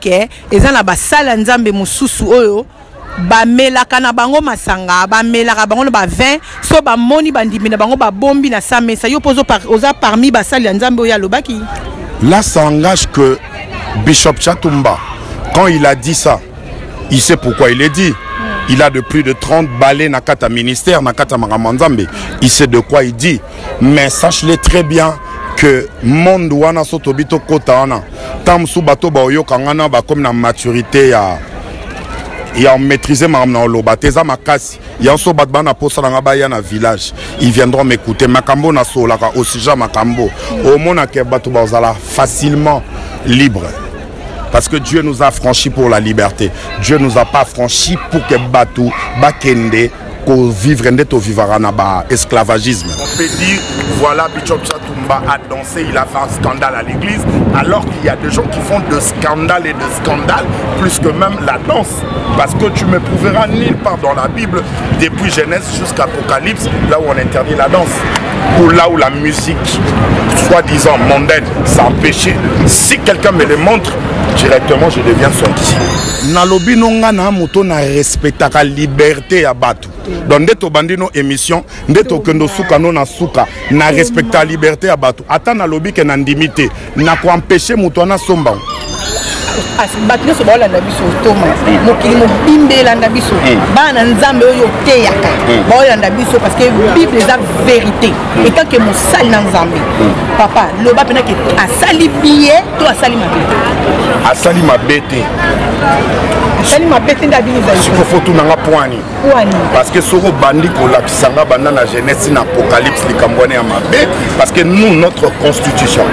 que ezana ba sala nzambe mususu oyo ba melaka na bango masanga ba melaka bango ba vin so ba moni bandimi na bango ba bombi na samesa yo pozo oza parmi ba sala nzambe oyo alobaki. Là ça engage que Bishop Chatumba quand il a dit ça, il sait pourquoi il est dit. Il a de plus de 30 balais na kata ministère na kata Maramanzambe. Il sait de quoi il dit. Mais sache-le très bien que monde wana sotobito kota wana tam su bato ba oyo kangana ba comme na maturité ya maîtriser maramna oloba teza makasi ya so bat bana posa na baya na village ils viendront m'écouter makambo na solaka aussi ja makambo au mona ke bato ba ozala facilement libre parce que Dieu nous a franchis pour la liberté. Dieu nous a pas franchis pour que bato bakende ko vivre ndeto vivara na ba esclavagisme. On peut dire voilà Bishop Chatumba a dansé, il a fait un scandale à l'église alors qu'il y a des gens qui font de scandale et de scandale plus que même la danse parce que tu me prouveras nulle part dans la Bible depuis Genèse jusqu'à Apocalypse là où on interdit la danse ou là où la musique soi-disant mondaine c'est un péché. Si quelqu'un me le montre directement je deviens son disciple. Nalobi nonga na moto na respecta la liberté ya bato. Donc ndeto bandino émission ndeto kendo suka no na suka na respecta la liberté ya bato. Ata nalobi ke na ndimité na ko empêcher moto na somba. Batino so ba landa biso toma mokili mo bimbe landa biso bana nzambe oyo teyaka ba landa biso parce que Bible est la vérité et tant que mo sali na nzambe papa lo ba pena ke asali billet to asali mabete asali mabete asali mabete ndabini za il faut tout nanga poani parce que soko bandi ko la kisanga banda na Genèse na Apocalypse likambone ya mabe parce que nous notre constitution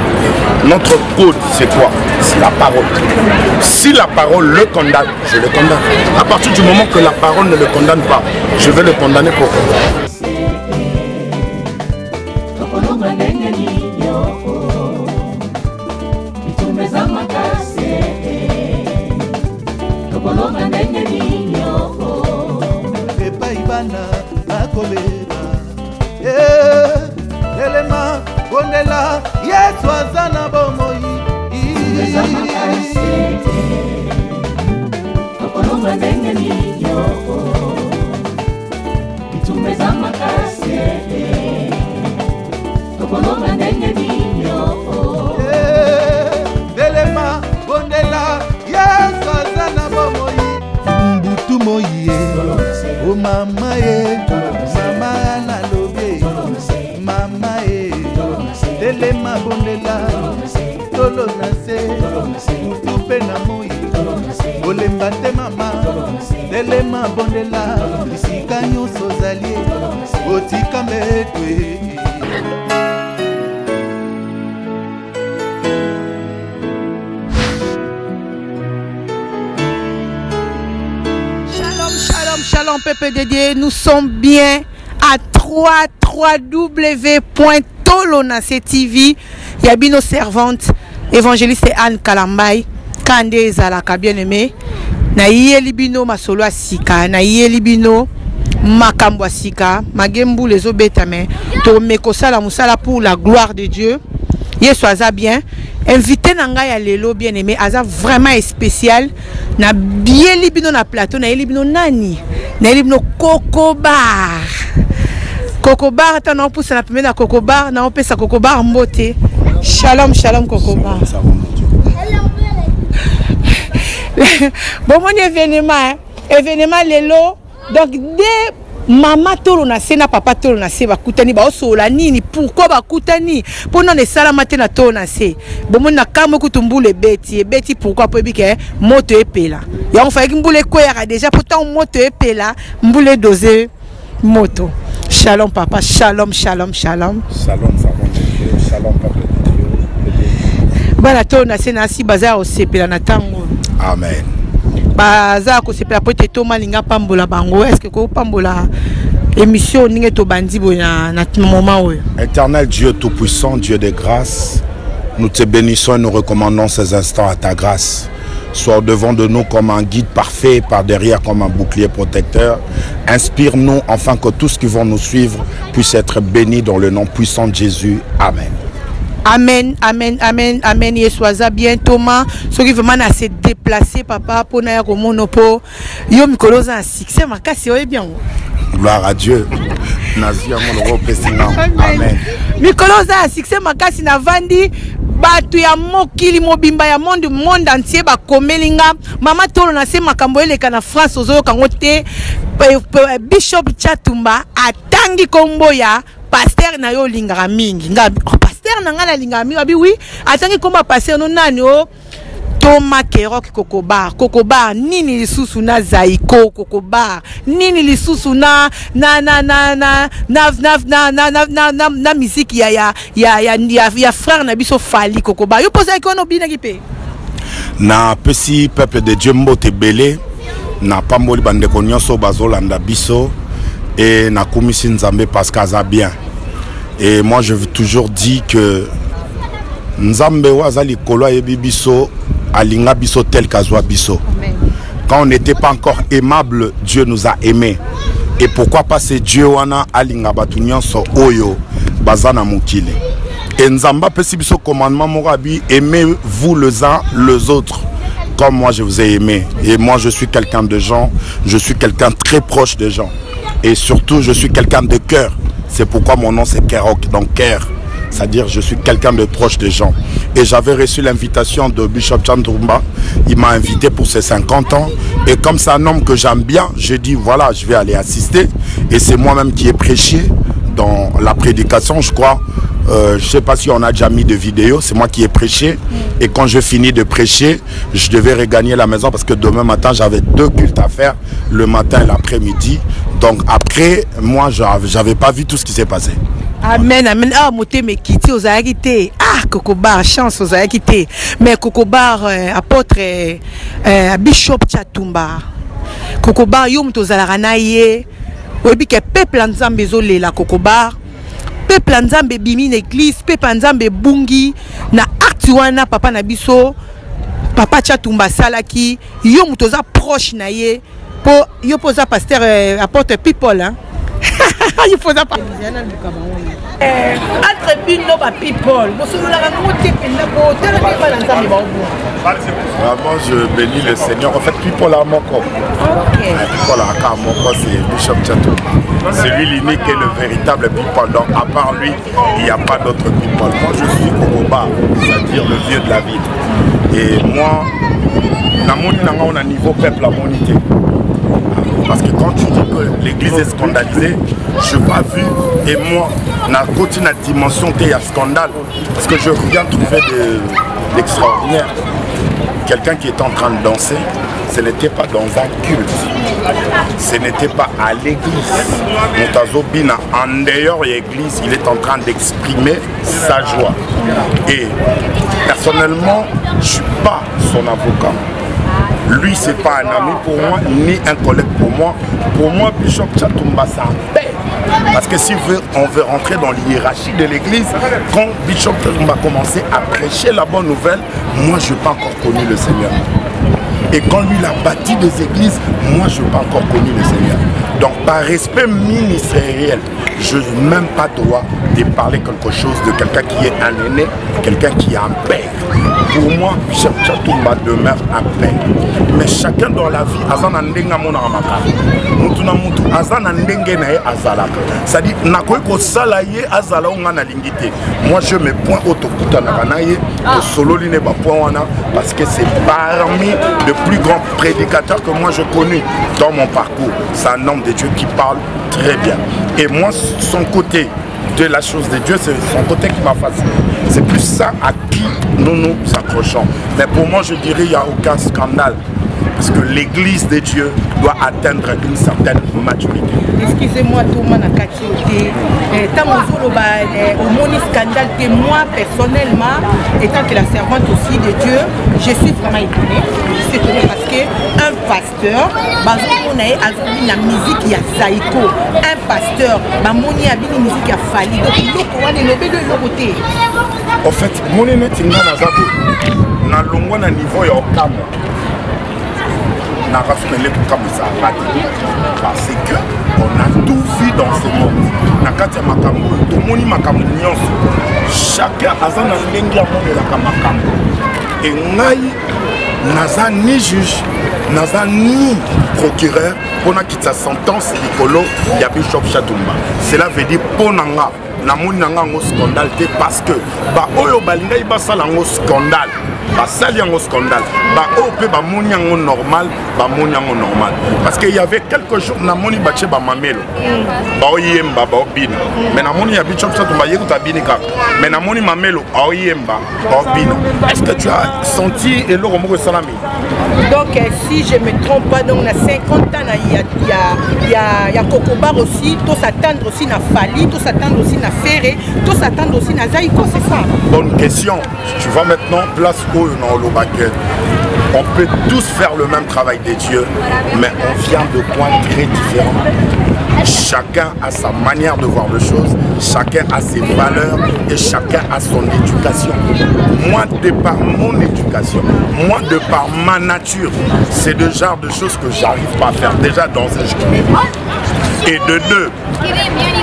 notre code c'est quoi? C'est la parole. Si la parole le condamne, je le condamne. À partir du moment que la parole ne le condamne pas, je vais le condamner pour mama ye mama na lobe mama ye telema bondela tolo na se mutupe na moi olemba te mama telema bondela isika nyonso zalie otika mbetwe. Shalom peuple de Dieu, nous sommes bien à www.tolonase.tv. Il y a bien nos servantes, évangéliste Anne Kalambay, Kande Zalaka bien aimé. Na yeli bino masolo asika, na yeli bino makambo asika, magembu les obetame, to mekosala musala pour la gloire de Dieu. Yesu aza bien. Invité nanga ya lelo bien aimé, aza vraiment spécial. Na bien libino na plateau, na libino nani? Na libino Coco Bar. Coco Bar, attends, on pousse na première na Coco Bar, na on peut sa Coco Bar mbote. Shalom, shalom Coco Bar. Bon mon événement, événement lelo. Donc dès Maman tolo na se na papa tolo na se bakutani ba osola nini pourquoi bakutani pona ne sala matin na tolo na se bomo na kamo kutumbule beti pourquoi po bike moto epela ya on fa mbule kwera déjà pourtant moto epela mbule doser moto. Shalom papa, shalom shalom shalom shalom shalom papa. Bana tolo na se na si bazar osepela na tango. Amen. Baza ko sepela pote to malinga pambola bango est-ce que ko pambola émission ninge to bandi boya na moment oyo. Éternel Dieu tout-puissant, Dieu de grâce, nous te bénissons et nous recommandons ces instants à ta grâce. Sois au-devant de nous comme un guide parfait, par derrière comme un bouclier protecteur. Inspire-nous afin que tous qui vont nous suivre puissent être bénis dans le nom puissant de Jésus. Amen. Amen, amen, amen, amen. Yesoaza bien Thomas. Ceux qui vraiment à se déplacer, papa, pour n'aller au monopo. Yo mikoloza un succès, ma casse, c'est bien. Gloire à Dieu. Nazia mon président. Amen. Mikoloza un succès, ma casse, na vandi. Batu ya mokili mobimba ya monde entier ba komelinga. Mama tolo na se makambo eleka na France ozo kangote. Bishop Chatumba atangi kombo ya pasteur na yo lingara mingi. Nga pasteur na ngala lingara mingi abi oui, atangi komba pasteur no nani o Thomas Kerok Kokobar nini lisusu na Zaiko Kokobar nini lisusu na musique ya frère na biso Fali Kokobar yo posa ko no bina kipe na pesi peuple de Dieu mbote belé na pamboli bande konyoso bazolanda biso et na komisi nzambe parce qu'aza bien. Et moi je veux toujours dire que nzambe wazali kolo yebi biso alinga biso tel qu'azwa biso. Quand on n'était pas encore aimable, Dieu nous a aimés. Et pourquoi pas c'est Dieu wana alinga batu nyonso oyo bazana mukile. Et nzamba pesi biso commandement morabi, aimez-vous les uns les autres comme moi je vous ai aimé. Et moi je suis quelqu'un de gens, je suis quelqu'un très proche des gens. Et surtout je suis quelqu'un de cœur. C'est pourquoi mon nom c'est Kerok, donc cœur. C'est-à-dire je suis quelqu'un de proche des gens. Et j'avais reçu l'invitation de Bishop Chatumba. Il m'a invité pour ses 50 ans. Et comme c'est un homme que j'aime bien, j'ai dit voilà, je vais aller assister. Et c'est moi-même qui ai prêché dans la prédication, je crois. Je ne sais pas si on a déjà mis de vidéos, c'est moi qui ai prêché. Et quand je finis de prêcher, je devais regagner la maison parce que demain matin, j'avais 2 cultes à faire, le matin et l'après-midi. Donc après, moi, je n'avais pas vu tout ce qui s'est passé. Amen, amen. Ah, moté me kiti aux aïkités. Ah, Kokobar, chance aux aïkités. Mais Kokobar, apôtre, Bishop Chatumba. Kokobar, yom tozalaranaye. Obi ke peuple nzambe zole la Kokobar. Peuple nzambe bimi l'église, peuple nzambe bungi. Na aktuana papa na biso. Papa Chatumba salaki. Yom toza proche na ye. Po yo posa pasteur apôtre people hein. Il faut ça pas. Entre bino ba people, vraiment je bénis le Seigneur. En fait, people à mon corps. People à mon corps, c'est Bishop Chatumba. C'est lui l'unique et le véritable people. Donc à part lui, il n'y a pas d'autre people. Moi je suis Kokoba, c'est-à-dire le vieux de la ville. Et moi, on a un niveau peuple à monité. Parce que quand tu dis que l'église est scandalisée, je n'ai pas vu. Et moi, na continue la dimension il y a scandale. Parce que je regarde trouver d'extraordinaire. Quelqu'un qui est en train de danser, ce n'était pas dans un culte. Ce n'était pas à l'église. Montazo Bina, en dehors de l'église, il est en train d'exprimer sa joie. Et personnellement, je ne suis pas son avocat. Lui, c'est pas un ami pour moi, ni un collègue pour moi. Pour moi, Bishop Chatumba, c'est un père. Parce que si on veut rentrer dans l'hiérarchie de l'église, quand Bishop Chatumba a commencé à prêcher la bonne nouvelle, moi, je n'ai pas encore connu le Seigneur. Et quand lui, il a bâti des églises, moi, je n'ai pas encore connu le Seigneur. Donc, par respect ministériel, je n'ai même pas droit de parler quelque chose de quelqu'un qui est un aîné, quelqu'un qui est un père. Pour moi, Bishop Chatumba demeure un père. Mais chacun dans la vie, azana ndenga mona ramaka. Mutu na mutu azana ndenge na ye azalaka. C'est-à-dire nakoy ko sala ye azala nga na lingité. Moi je me point autokuta na kanaye ko solo line ba point wana parce que c'est parmi les plus grands prédicateurs que moi je connais dans mon parcours. C'est un homme de Dieu qui parle très bien. Et moi son côté de la chose de Dieu, c'est son côté qui m'a fasciné. C'est plus ça à qui nous nous accrochons. Mais pour moi, je dirais qu'il n'y a aucun scandale. Parce que l'église de Dieu doit atteindre une certaine maturité. Excusez-moi, tout le monde a catché. Tant au moni scandale que moi, personnellement, étant que la servante aussi de Dieu, je suis vraiment étonnée. Je suis étonnée parce qu'un pasteur, la musique, il y a Zaiko. Un pasteur, il y a une musique qui a fallu. Donc, il y a côté. En fait, mon aîné, c'est un niveau de parce que On a tout vu dans ce monde. Nakati ya makambo, tomoni makambo nyonso. Chacun a son ndenge ya mondelaka makambo. Et ngai naza ni juge, naza ni procureur pour quitter sa sentence likolo ya Bishop Chatumba. Cela veut dire pour nanga namoni nanga ngo scandale parce que ba oyo balinga ibasala ngo scandale. Basali yango scandale. Ba ope ba moni yango normal, ba moni yango normal. Parce qu'il y avait quelques jours namoni bache ba mamelo. Ba oyemba ba obina. Mais namoni ya Bishop Chatumba yekuta binika. Mais namoni mamelo oyemba ba obina. Est-ce que tu as senti eloko moko salami? Donc si je me trompe pas, donc na 50 ans il y a Kokobar aussi, tous s'attendre aussi na Fali, tous s'attendre aussi na Ferré, tous s'attendre aussi na Zaïko, c'est ça? Bonne question. Tu vas maintenant place où dans le baquet. On peut tous faire le même travail des dieux, mais on vient de points très différents. Chacun a sa manière de voir les choses, chacun a ses valeurs et chacun a son éducation. Moi, de par mon éducation, moi, de par ma nature, c'est le genre de choses que j'arrive pas à faire déjà dans un jeu. Et de deux,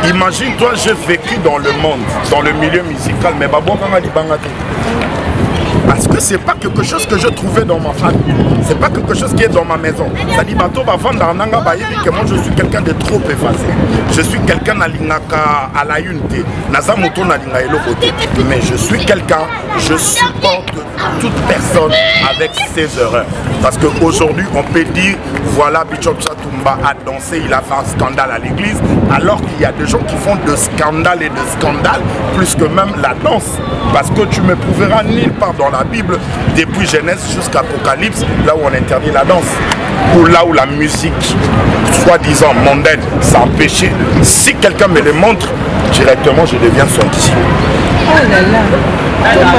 imagine-toi, j'ai vécu dans le monde, dans le milieu musical, mais parce que c'est pas quelque chose que je trouvais dans ma famille, c'est pas quelque chose qui est dans ma maison. Ça dit bateau va vendre que moi je suis quelqu'un de trop effacé. Je suis quelqu'un à la unité. Mais je suis quelqu'un, je supporte toute personne avec ses erreurs. Parce qu'aujourd'hui on peut dire voilà Bishop Chatumba a dansé, il a fait un scandale à l'église, alors qu'il y a des gens qui font de scandale et de scandale plus que même la danse. Parce que tu me prouveras nulle part dans la Bible, depuis Genèse jusqu'à Apocalypse, là où on interdit la danse, ou là où la musique, soi-disant mondaine, c'est un péché. Si quelqu'un me le montre, directement je deviens son disciple. Oh là là,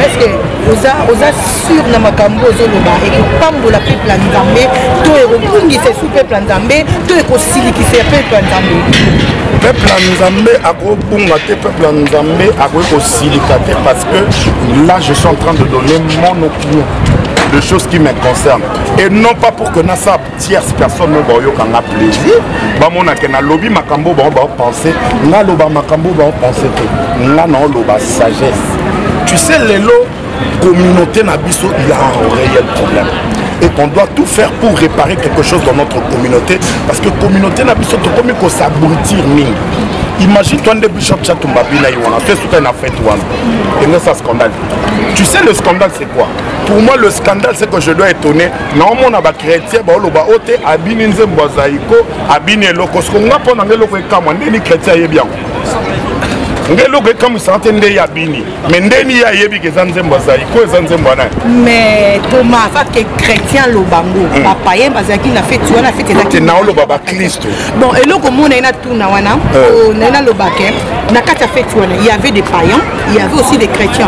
est-ce que vous êtes sûr de makambo zoloba et que pambola peuple nzambe, to erokungi se sous peuple nzambe, to ekosili qui fait peuple nzambe. Peuple nzambe akobunga te, peuple nzambe akosilika te, parce que là je suis en train de donner mon opinion de choses qui me concernent et non pas pour que nasa tierce personne no boyo kanga plaisir ba mona ke na lobby makambo ba penser na loba makambo ba penser que na no loba sagesse. Tu sais lelo communauté na biso il a un réel problème et qu'on doit tout faire pour réparer quelque chose dans notre communauté parce que communauté na biso to komi ko s'abrutir mingi. Imagine toi de Bishop Chatumba bina yona fait tout un affaire toi et ça scandale. Tu sais le scandale c'est quoi? Pour moi le scandale c'est que je dois étonner normalement on a ba chrétien ba loba ote abini nzembo zaiko abini eloko ce qu'on a pona ngeloko ekamwa ndeni chrétien yebian ngelo ke comme santé ndé ya bini mais ndeni ya yebi ke zanzembo zaiko zanzembo na mais Thomas va que chrétien lobango papa yemba zaki na fait tu na fait ezaki na loba ba Christ bon eloko mona ina tuna wana na lobake na kata fait il y avait des païens, il y avait aussi des chrétiens.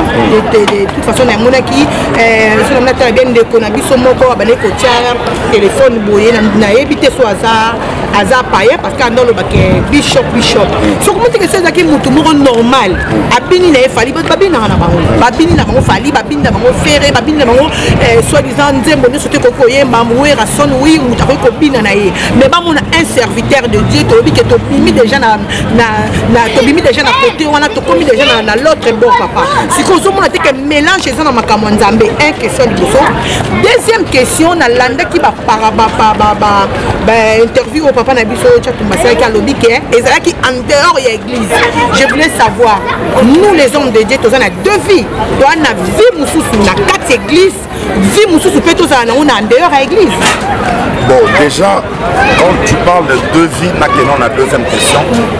De toute façon na mona ki so na ta bien de konabiso moko ba ne ko tiara téléphone boye na ebité so aza païen parce que dans lobake bishop so comment que c'est zaki mutu moko normal abini na efali babini na bango babini na bango fali babini na bango ferré babini na bango soi-disant nzembo ne sote koko yemba mwera son oui mutu ko bina na ye mais ba mona un serviteur de Dieu to bi que to bimi déjà na to bimi déjà na côté wana to komi déjà na l'autre bon papa si ko zo mona te que mélange ça na makambo nzambe un question liboso deuxième question na landa ki ba interview au papa na biso Chatumba sai ka lobi ke ezala ki en dehors ya église. Je voulais savoir, nous les hommes de Dieu, nous avons deux vies. Nous avons une vie moussous na quatre églises, vie moussous peut tous en dehors à l'église. Bon, déjà, quand tu parles de deux vies, maintenant la deuxième question,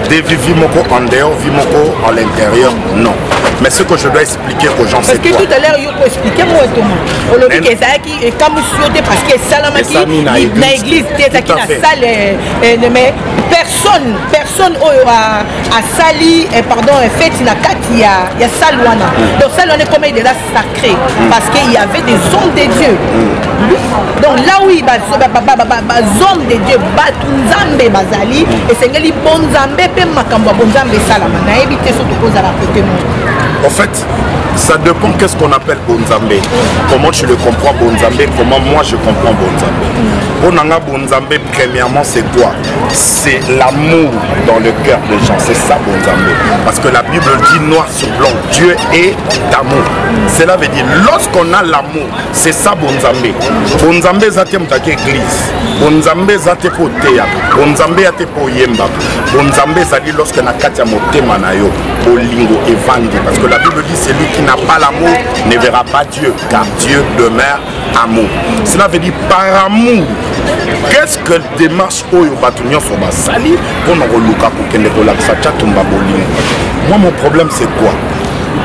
des vies vimoko en dehors, vimoko à l'intérieur, non. Mais ce que je dois expliquer aux gens, c'est quoi? Parce que tout à l'heure, il faut expliquer moi Thomas. On a dit que ça qui est comme parce que Salamaki, l'église, c'est qui na salle, mais personne a sali, pardon, fait la carte, il y a Salwana. Donc Salwana comme il est là sacré, parce qu'il y avait des hommes de Dieu. Donc là où il y a des hommes de Dieu, Batunzambe Bazali, et c'est les bons Zambé, Makambo Bonzambe Salama, n'a évité ce que vous avez côté. En fait, Ça dépend qu'est-ce qu'on appelle Bonzambé. Comment tu le comprends Bonzambé, comment moi je comprends Bonzambé. Bonanga Bonzambé, premièrement, c'est quoi? C'est l'amour dans le cœur des gens. C'est ça Bonzambé. Parce que la Bible dit noir sur blanc, Dieu est d'amour. Cela veut dire, lorsqu'on a l'amour, c'est ça Bonzambé. Bonzambé zate mutaki église. Bonzambé zate po teya. Bonzambé zate po yemba. Bonzambé zali lorsque na katia motema na yo, bolingo evandi. Parce que la Bible dit, celui qui n'a pas l'amour ne verra pas Dieu, car Dieu demeure amour. Cela veut dire par amour. Qu'est-ce que démarche oyo batunyo so basali pour nous reluka pour kende kolakisa Tchatumba bolingo? Moi mon problème c'est quoi?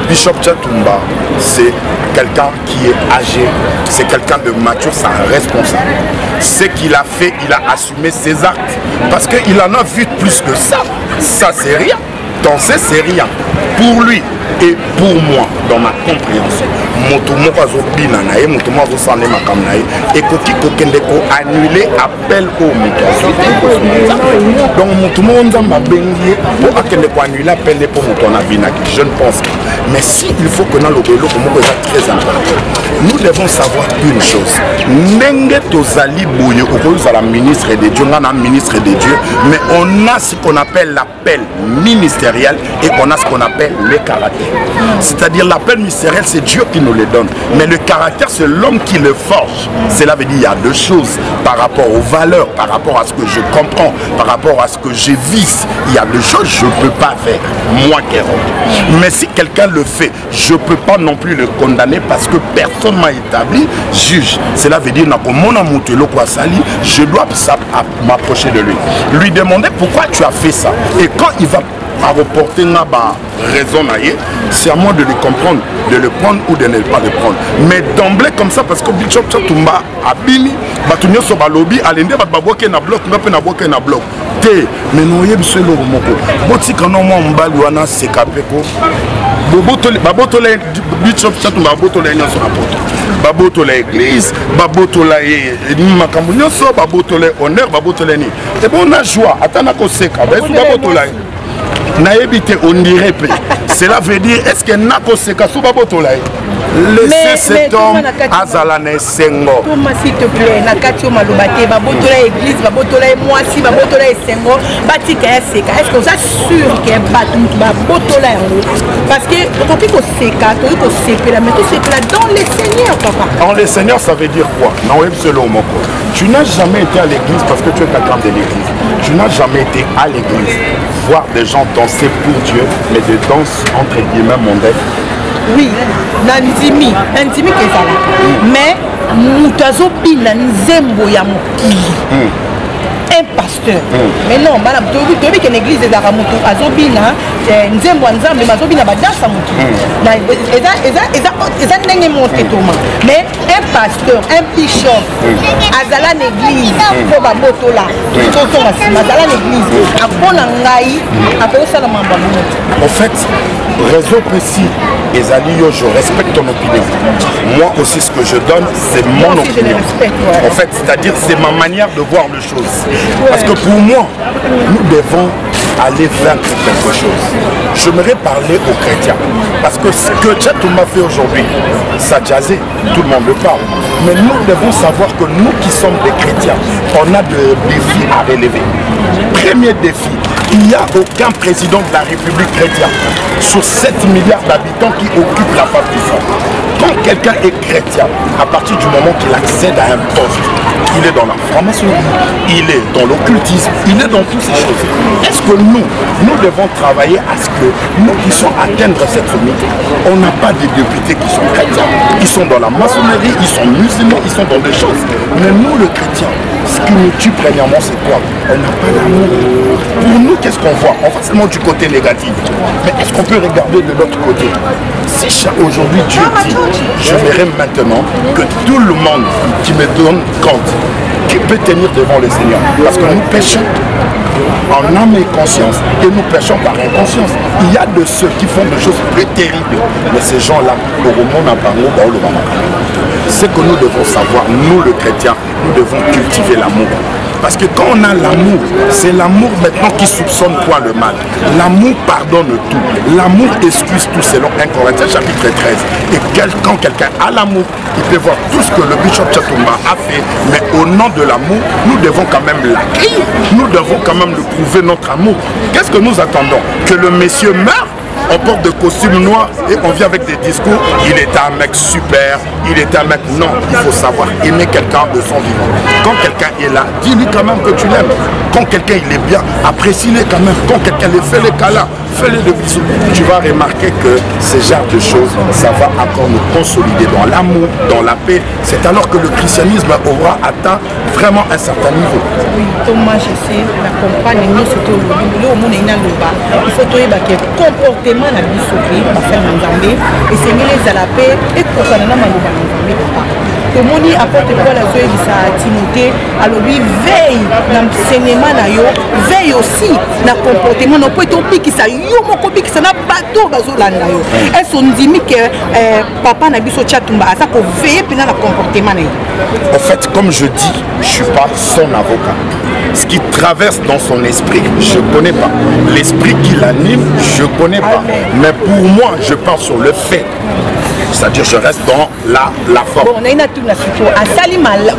Bishop Tchatumba, c'est quelqu'un qui est âgé, c'est quelqu'un de mature, c'est un responsable. Ce qu'il a fait, il a assumé ses actes. Parce qu'il en a vu plus que ça. Ça c'est rien. Danser c'est rien. Pour lui et pour moi, dans ma compréhension, motomo azobina nae, motomo azosane makam nae, et koki kokende ko annuler appel au moto. Donc motomo onzamba bengi pour akende ko annuler appel pour moto na binaki. Je ne pense pas. Mais si il faut que dans le bélo comme c'est très important. Nous devons savoir une chose. Nenge tozali bouye au la ministre des dieux, on a ministre des dieux, mais on a ce qu'on appelle l'appel ministériel et on a ce qu'on appelle le caractère. C'est-à-dire l'appel ministériel, c'est Dieu qui nous le donne. Mais le caractère, c'est l'homme qui le forge. Cela veut dire qu'il y a deux choses par rapport aux valeurs, par rapport à ce que je comprends, par rapport à ce que je vise. Il y a deux choses que je ne peux pas faire, moi qui rentre. Mais si quelqu'un le fait, je ne peux pas non plus le condamner parce que personne ne m'a établi juge. Cela veut dire que je dois m'approcher de lui. Lui demander pourquoi tu as fait ça. Et quand il va à reporter na raison naïe, c'est à moi de le comprendre, de le prendre ou de ne pas le prendre. Mais d'emblée comme ça, parce que Bishop Tchatumba a bini, batunyo so balobi, alende bat baboke na bloc, ngape na boke na bloc. Te, mais non yeb selo moko. Boti kano mo mbali wana sekapeko. Babotole Bishop Tchatumba babotole nyoso rapporto. Babotole église, babotole makambo nyoso, babotole honneur, babotole ni. Et bon on a joie, atana ko seka, babotole naébité on dirait cela veut dire est-ce que nako seka sou babotola laissez cet homme azalane sengo Thomas s'il te plaît nakati o malobate babotola église babotola moi si babotola sengo batika seka est-ce que vous êtes sûr que batu babotola parce que quand ko seka to ko sepela mais to sepela dans le Seigneur papa dans le Seigneur ça veut dire quoi non selon mon corps tu n'as jamais été à l'église parce que tu es quelqu'un de l'église tu n'as jamais été à l'église voir des gens danser pour Dieu, mais de danse entre guillemets mondaine. Oui, nandimi kezala. Mais mutazo bina nzembo ya mokili. Un pasteur. Mais non, madame, tu veux que l'église est d'Aramutu, Azobina, Nzembo Nzambe, Mazobina, Badasa Mutu. Mais un pasteur, un bishop, Azala l'église, pour Babotola, Azala l'église, à Bonangaï, après ça, en fait, réseau précis, Ezali, je respecte ton opinion. Moi aussi, ce que je donne, c'est mon opinion. En fait, c'est-à-dire, c'est ma manière de voir les choses. Parce que pour moi, nous devons aller vers quelque chose. J'aimerais parler aux chrétiens. Parce que ce que Tchatumba fait aujourd'hui, ça jazzé, tout le monde le parle. Mais nous devons savoir que nous qui sommes des chrétiens, on a des défis à relever. Premier défi, il n'y a aucun président de la République chrétienne sur 7 milliards d'habitants qui occupe la place du sang. Quand quelqu'un est chrétien, à partir du moment qu'il accède à un poste, il est dans la franc-maçonnerie, il est dans l'occultisme, il est dans toutes ces choses. Est-ce que nous devons travailler à ce que nous puissions atteindre cette sommité? On n'a pas de députés qui sont chrétiens, ils sont dans la maçonnerie, ils sont musulmans, ils sont dans des choses. Mais nous, le chrétien, ce qui nous tue premièrement, c'est quoi? On n'a pas d'amour. Pour nous, qu'est-ce qu'on voit? On voit seulement du côté négatif. Mais est-ce qu'on peut regarder de l'autre côté? Si aujourd'hui Dieu dit, je verrai maintenant que tout le monde qui me donne compte, qui peut tenir devant le Seigneur? Parce que nous péchons en âme et conscience et nous péchons par inconscience. Il y a de ceux qui font des choses plus terribles. Mais ces gens-là, ce que nous devons savoir, nous le chrétien, nous devons cultiver l'amour. Parce que quand on a l'amour, c'est l'amour maintenant qui soupçonne quoi le mal. L'amour pardonne tout. L'amour excuse tout selon 1 Corinthiens chapitre 13. Et quand quelqu'un a l'amour, il peut voir tout ce que le bishop Tchatumba a fait. Mais au nom de l'amour, nous devons quand même l'accueillir. Nous devons quand même lui prouver notre amour. Qu'est-ce que nous attendons? Que le monsieur meure? On porte de costumes noirs et on vient avec des discours. Il était un mec super, il était un mec... Non, il faut savoir aimer quelqu'un de son vivant. Quand quelqu'un est là, dis-lui quand même que tu l'aimes. Quand quelqu'un il est bien, apprécie-le quand même. Quand quelqu'un les fait les câlins, fais-les de bisous. Tu vas remarquer que ce genre de choses, ça va encore nous consolider dans l'amour, dans la paix. C'est alors que le christianisme aura atteint vraiment un certain niveau. Oui, Thomas, je sais, la compagne, nous, c'était au monde, il faut que le comportement na biso pe ba faire nzambe et c'est les à la paix et ko kana na maloba nzambe papa to moni apporte quoi la zoe de sa Timothée alobi veille na cinéma na yo veille aussi na comportement no peut to bikisa yo moko bikisa na bato bazolanda yo et son ndimi que papa na biso Tchatumba asa ko veiller pena na comportement na yo. En fait, comme je dis, je suis pas son avocat. Ce qui traverse dans son esprit, je ne connais pas. L'esprit qui l'anime, je ne connais pas. Mais pour moi, je parle sur le fait. C'est-à-dire, je reste dans la forme. Bon, on a une atout na siko. Asali mal,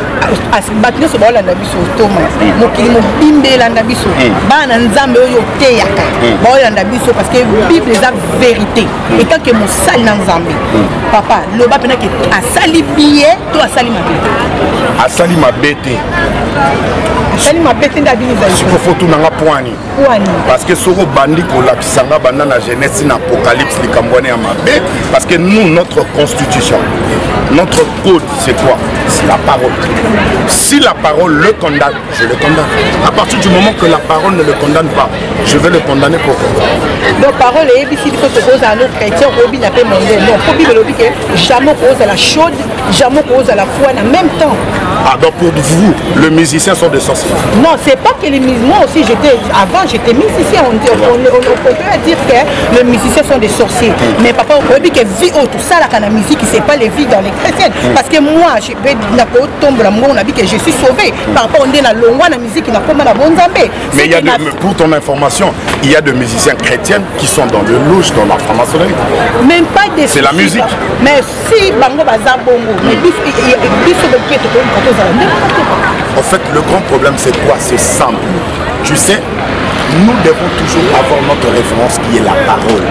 batino so ba landa biso Thomas. Mokili mo bimbe landa biso. Ba na nzambe oyo te yaka. Ba landa biso parce que Bible est la vérité. Et tant que mo sali na nzambe. Papa, le ba pena que asali billet, to asali ma bete. Asali ma bete. Asali ma bete ndabini za. Siko fotu nanga poani. Poani. Parce que soro bandi ko la kisanga banda na Genèse na Apocalypse likambone ya mabe parce que nous notre constitution, notre code, c'est quoi? C'est la parole. Si la parole le condamne, je le condamne. À partir du moment que la parole ne le condamne pas, je vais le condamner pourquoi? Donc parole est ici, il faut se poser à nos chrétiens, Robi n'a pas demandé. Non, pour Bible, jamais cause à la chaude, jamais cause à la foi en même temps. Ah donc pour vous, les musiciens sont des sorciers? Non, c'est pas que les musiciens, moi aussi avant j'étais musicien, on peut dire que les musiciens sont des sorciers. Mais papa, on peut dire que vie tout ça, la musique, c'est pas les vies dans les chrétiennes. Parce que moi, je suis sauvé. Par rapport à la musique, il n'a pas la bonne zambé. Mais il y a pour ton information, il y a des musiciens chrétiens qui sont dans le louche, dans la franc-maçonnerie. Même pas des... C'est la musique. Mais si Bango Baza Bongo, mais en fait, le grand problème, c'est quoi? C'est simple. Tu sais, nous devons toujours avoir notre référence qui est la parole.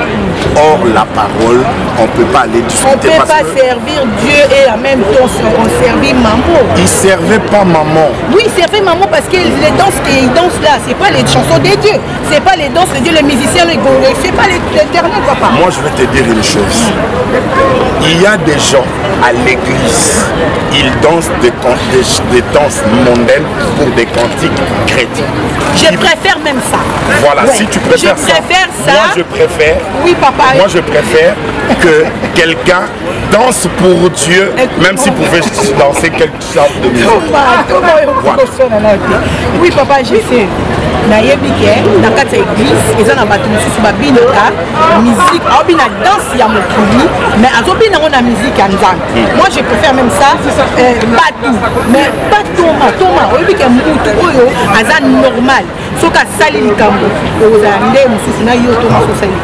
Or, la parole, on ne peut pas aller discuter. On ne peut pas servir Dieu et en même temps on servir maman. Il ne servait pas maman. Oui, il servait maman parce que les danses qu'ils dansent là, ce n'est pas les chansons de Dieu. Ce n'est pas les danses de Dieu, les musiciens, les gourous. Ce n'est pas l'éternel, papa. Moi, je vais te dire une chose. Il y a des gens à l'église, ils dansent des danses mondaines pour des cantiques chrétiens. Je préfère même ça. Voilà, ouais. Si tu préfères ça, moi je préfère, oui, papa. Moi je préfère que quelqu'un danse pour Dieu, même s'il pouvait danser quelque sorte de musique. Voilà. Oui, papa, je sais. nayebi ke na kati ya église eza na bato mosusu babinaka musique aobina danse ya mokili mais azobina yango na musique ya nzambe. Moi je préfère même ça bato mais pas toma oyebi ke mutu oyo aza normal soki asali likambo ozala nde mosusu na yo to mosusu osali.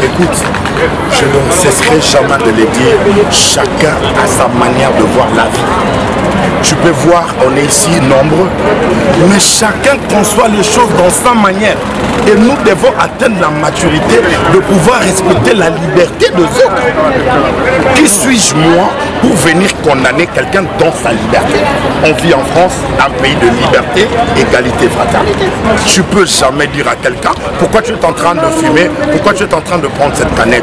Écoute, je ne cesserai jamais de le dire, chacun a sa manière de voir la vie. Tu peux voir, on est ici nombreux, mais chacun conçoit les choses dans sa manière. Et nous devons atteindre la maturité de pouvoir respecter la liberté des autres. Qui suis-je moi pour venir condamner quelqu'un dans sa liberté? On vit en France, un pays de liberté, égalité, fraternité. Tu peux jamais dire à quelqu'un pourquoi tu es en train de fumer, pourquoi tu es en train de prendre cette canette.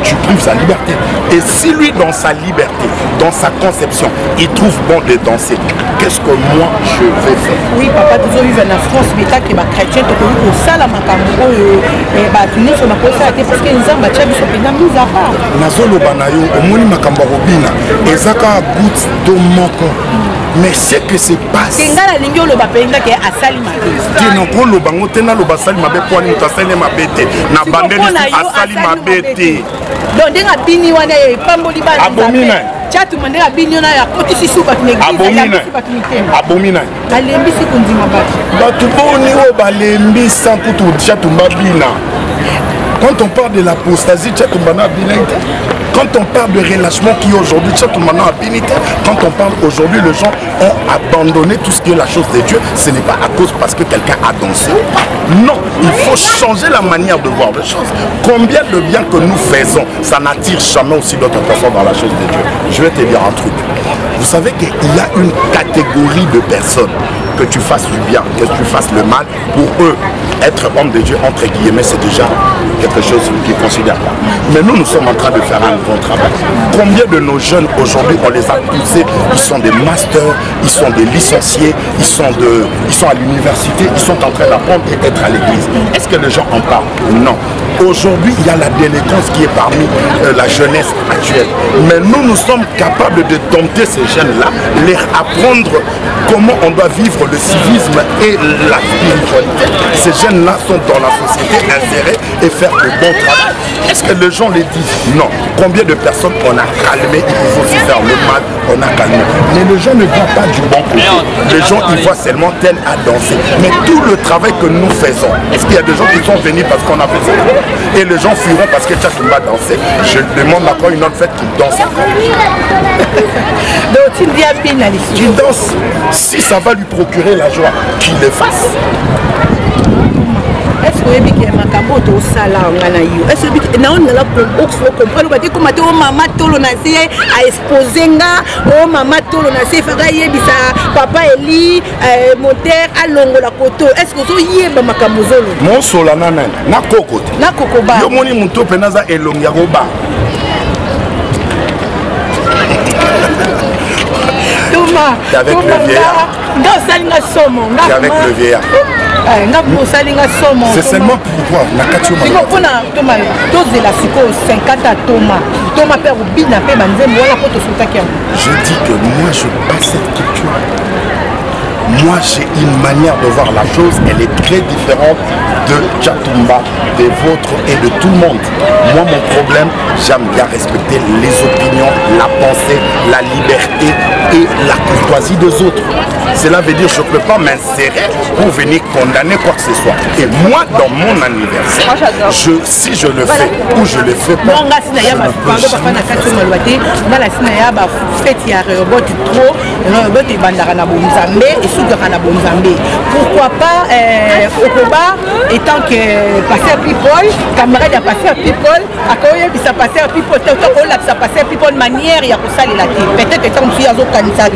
Tu prives sa liberté. Et si lui, dans sa liberté, dans sa conception, il trouve bon de danser, qu'est-ce que moi je vais faire? Oui, papa, tu as vu en France, mais tu es chrétien, tu as ça, la makambo, tu n'es pas parce que nous avons mis à part. Nazolo banayo, omoni makambo robina, ezaka goutte de moko. Mais c'est que c'est pas ça. Kenga la lingio lo bapenga ke asali mabe. Tino ko lo bango tena lo basali mabe kwa ni tasali mabete na bandeli asali mabete. Donc denga bini wana e pamboli bana. Abomina. Tchatu mandela bignona ya koti sisu bat l'église. Abomina. Alembi si kundima bat. Batu boni o balembi sans kutu Tchatu mbabina. Quand on parle de l'apostasie, Tchatu mbana binite. Quand on parle de relâchement qui est aujourd'hui, Tchatu mbana binite. Quand on parle aujourd'hui, les gens ont abandonné tout ce qui est la chose de Dieu. Ce n'est pas à cause parce que quelqu'un a dansé. Non, il faut changer la manière de voir les choses. Combien de bien que nous faisons, ça n'attire jamais aussi d'autres personnes dans la chose de Dieu. Je vais te dire un truc. Vous savez qu'il y a une catégorie de personnes, que tu fasses du bien, que tu fasses le mal, pour eux, être homme de Dieu, entre guillemets, c'est déjà quelque chose qu'ils considèrent pas. Mais nous sommes en train de faire un bon travail. Combien de nos jeunes aujourd'hui, on les a poussés, ils sont des masters, ils sont des licenciés, ils sont à l'université, ils sont en train d'apprendre et être à l'église. Est-ce que les gens en parlent? Non. Aujourd'hui, il y a la délinquance qui est parmi la jeunesse actuelle. Mais nous sommes capables de dompter ces jeunes-là, leur apprendre comment on doit vivre le civisme et la spiritualité. Ces jeunes-là sont dans la société insérés et faire le bon travail. Est-ce que les gens les disent? Non. Combien de personnes on a calmé, il faut aussi faire le mal, on a calmé. Mais les gens ne voient pas du bon côté. Les gens, ils voient seulement tel à danser. Mais tout le travail que nous faisons, est-ce qu'il y a des gens qui sont venus parce qu'on a fait ça? Et les gens fuiront parce que Tchatu va danser. Je demande encore une autre fête qui danse encore. Donc, il danse. Si ça va lui procurer la joie, qu'il le fasse. Est-ce que vous avez dit que Makamoto au salaire est-ce que vous avez dit que maman tolo na se a exposé nga o maman tolo na se faka yebisa papa Eli moteur a longo la koto est-ce que vous yeba makamozolo mon sola nana na koko ba yo moni muto penaza elongi ya koba Thomas avec le vieillard avec le vieillard c'est seulement pourquoi je dis que moi je passe cette culture. Moi j'ai une manière de voir la chose, elle est très différente de Tchatumba, des vôtres et de tout le monde. Moi mon problème, j'aime bien respecter les opinions, la pensée, la liberté et la courtoisie des autres. Cela veut dire que je ne peux pas m'insérer pour venir condamner quoi que ce soit. Et moi dans mon anniversaire, si je le fais ou je le fais pas, pourquoi pas Okoba étant que passer people, camarade a passé à people, à quoi il s'est passé à people, ça passé à people manière il y a pour ça les latés. Peut-être que comme si à autres candidats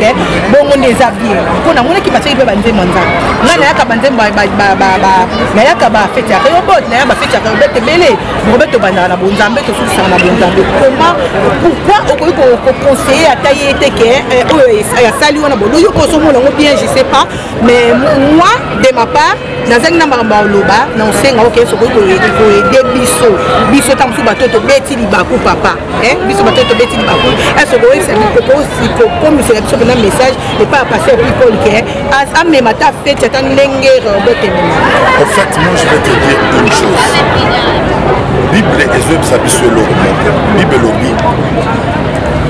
bon on les habille. Pour la monnaie qui passe il peut banzer manza. Là il y a qu'à banzer mais il y a qu'à faire tirer robot, il y a qu'à faire tirer robot belé. Robot to banana na bonzambe to sous ça na bonzambe. Comment pourquoi on conseiller à tailler teke ya sali on a bon yo ko somo longo bien je sais pas mais moi de ma part dans un namba loba na osenga ok so ko aider biso tam su batoto beti li baku papa biso batoto beti li baku est-ce que c'est une propose comme c'est la sur un message et pas passer people que à même ta fête c'est un lenger botemena. En fait moi je vais te dire une chose. Bible et Ezeb s'habille l'eau. Bible lobby.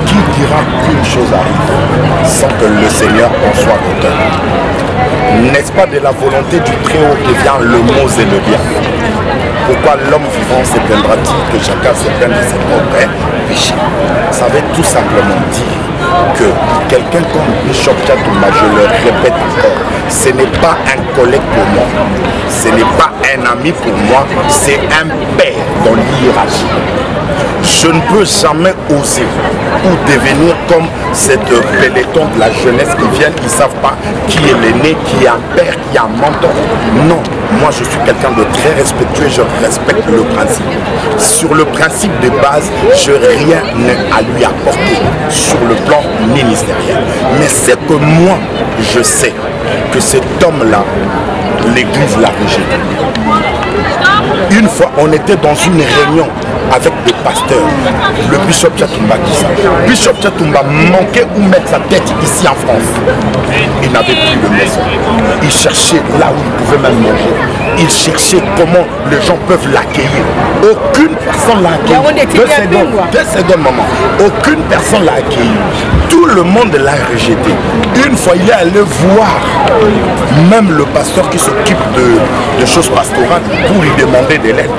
Qui dira qu'une chose arrive sans que le Seigneur en soit auteur? N'est-ce pas de la volonté du Très-Haut que vient le mot et le bien? Pourquoi l'homme vivant se plaindra-t-il que chacun se plaigne de ses propres péchés? Ça veut tout simplement dire que quelqu'un comme Bishop Tchatumba, je le répète encore, ce n'est pas un collègue pour moi, ce n'est pas un ami pour moi, c'est un père dans l'hiérarchie. Je ne peux jamais oser ou devenir comme cette peloton de la jeunesse qui viennent, ils ne savent pas qui est l'aîné, qui est un père, qui est un mentor. Non, moi je suis quelqu'un de très respectueux, je respecte le principe. Sur le principe de base, je n'ai rien à lui apporter sur le plan ministériel. Mais c'est que moi, je sais que cet homme-là, l'Église l'a rejeté. Une fois, on était dans une réunion avec des pasteurs. Le Bishop Chatumba dit ça. Bishop Chatumba manquait où mettre sa tête ici en France. Il n'avait plus de maison. Il cherchait là où il pouvait même manger. Il cherchait comment les gens peuvent l'accueillir. Aucune personne l'a accueilli. Deux secondes, maman. Aucune personne l'a accueilli. Tout le monde l'a rejeté. Une fois, il est allé voir même le pasteur qui s'occupe de choses pastorales pour lui demander de l'aide.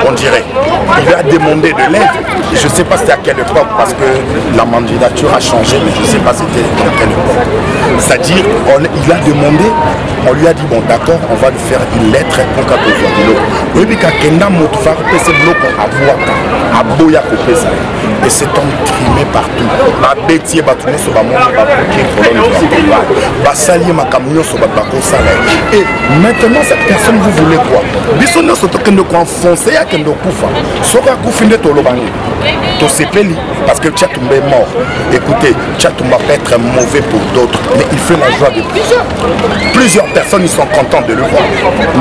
On dirait. Il lui a demandé de l'aide. Je ne sais pas c'était à quelle époque parce que la mandature a changé, mais je ne sais pas c'était à quelle époque. C'est-à-dire, il a demandé, on lui a dit, bon d'accord, on va lui faire une lettre pour qu'à et cet homme trimé partout. Et maintenant, cette personne, vous voulez quoi? Parce que Tchatumba est mort. Écoutez, Tchatumba peut être mauvais pour d'autres, mais il fait la joie de plusieurs. Plusieurs personnes, ils sont contents de le voir,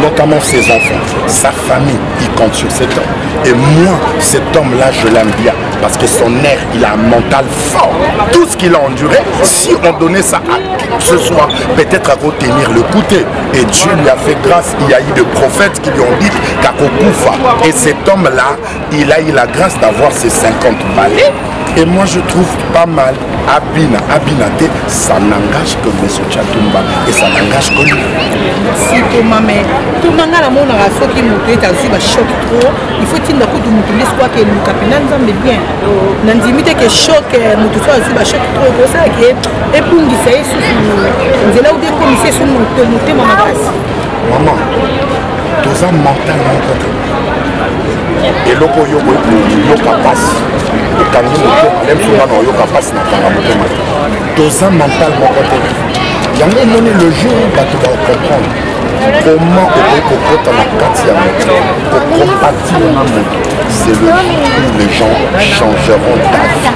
notamment ses enfants, sa famille, il compte sur cet homme. Et moi, cet homme-là, je l'aime bien, parce que son air, il a un mental fort. Tout ce qu'il a enduré, si on donnait ça à qui que ce soit, peut-être à retenir le côté. Et Dieu lui a fait grâce, il y a eu des prophètes qui lui ont dit Kakokoufa. Et cet homme-là, il a eu la grâce d'avoir ses 50 balais. Et moi je trouve pas mal Abinate, ça n'engage que M. Chatumba et ça n'engage que lui. Merci Thomas, mais tout le monde a la fois qui m'a choc trop. Il faut qu'il y ait un espoir que nous capinons bien. Nous limite que choc, nous soit choc trop. Pour ça que et pour nous c'est nous allons dire comme c'est sur nous thème en place. Maman, tout ça mentalement côté. Et loko yoko yoka passe. Et quand il même souvent on yoka passe na kanga motema. Tout ça mentalement côté. Il y a un le jour où tu vas comprendre comment on peut comporter la quartier pour compatir la moto. C'est le jour où les gens changeront d'avis.